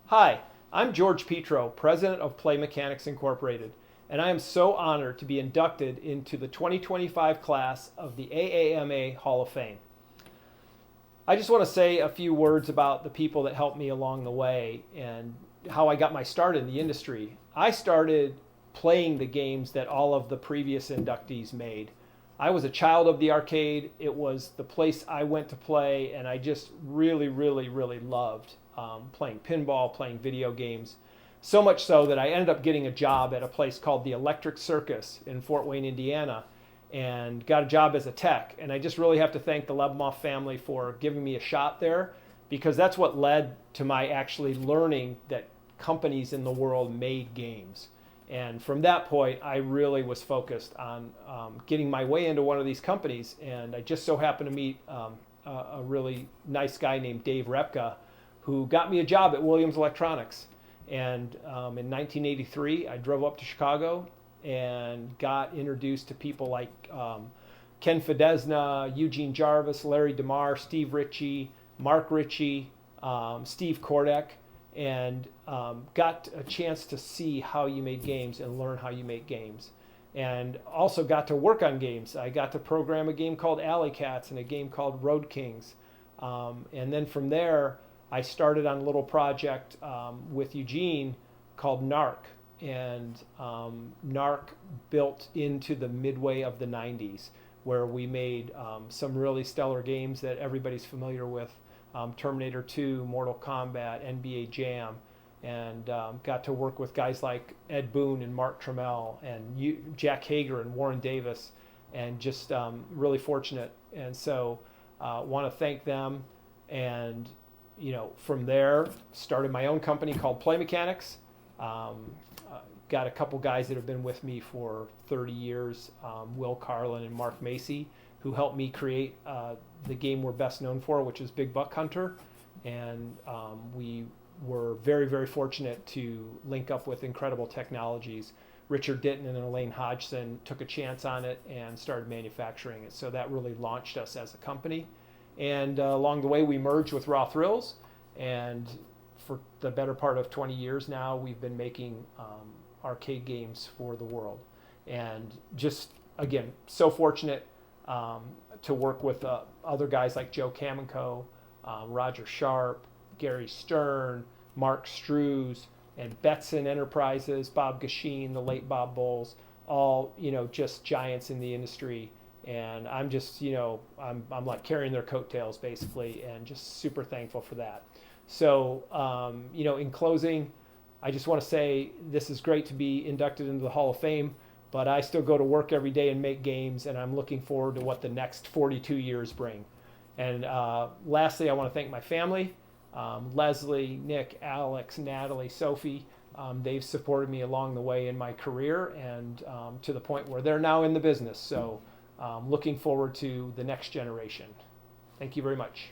Hi, I'm George Petro, president of Play Mechanics Incorporated, and I am so honored to be inducted into the 2025 class of the AAMA Hall of Fame. I just want to say a few words about the people that helped me along the way and how I got my start in the industry. I started playing the games that all of the previous inductees made. I was a child of the arcade. It was the place I went to play, and I just really loved playing pinball, playing video games. So much so that I ended up getting a job at a place called the Electric Circus in Fort Wayne, Indiana, and got a job as a tech. And I just really have to thank the Lebemoff family for giving me a shot there, because that's what led to my actually learning that companies in the world made games. And from that point, I really was focused on getting my way into one of these companies. And I just so happened to meet a really nice guy named Dave Repka, who got me a job at Williams Electronics. And in 1983, I drove up to Chicago and got introduced to people like Ken Fidesna, Eugene Jarvis, Larry DeMar, Steve Ritchie, Mark Ritchie, Steve Kordek, and got a chance to see how you made games and learn how you make games. And also got to work on games. I got to program a game called Alley Cats and a game called Road Kings. And then from there, I started on a little project with Eugene called NARC. And NARC built into the midway of the 90s, where we made some really stellar games that everybody's familiar with. Terminator 2, Mortal Kombat, NBA Jam, and got to work with guys like Ed Boon and Mark Trammell and Jack Hager and Warren Davis, and just really fortunate. And so want to thank them. And from there, started my own company called Play Mechanics. Got a couple guys that have been with me for 30 years, Will Carlin and Mark Macy, who helped me create the game we're best known for, which is Big Buck Hunter. And we were very fortunate to link up with incredible technologies. Richard Ditton and Elaine Hodgson took a chance on it and started manufacturing it. So that really launched us as a company. And along the way, we merged with Raw Thrills. And for the better part of 20 years now, we've been making arcade games for the world. And just, again, so fortunate to work with other guys like Joe Kamenko, Roger Sharp, Gary Stern, Mark Strews, and Betson Enterprises, Bob Gasheen, the late Bob Bowles, all just giants in the industry. And I'm just I'm like carrying their coattails basically, and just super thankful for that. So in closing, I just want to say this is great to be inducted into the Hall of Fame, but I still go to work every day and make games, and I'm looking forward to what the next 42 years bring. And lastly, I want to thank my family, Leslie, Nick, Alex, Natalie, Sophie. They've supported me along the way in my career, and to the point where they're now in the business. So looking forward to the next generation. Thank you very much.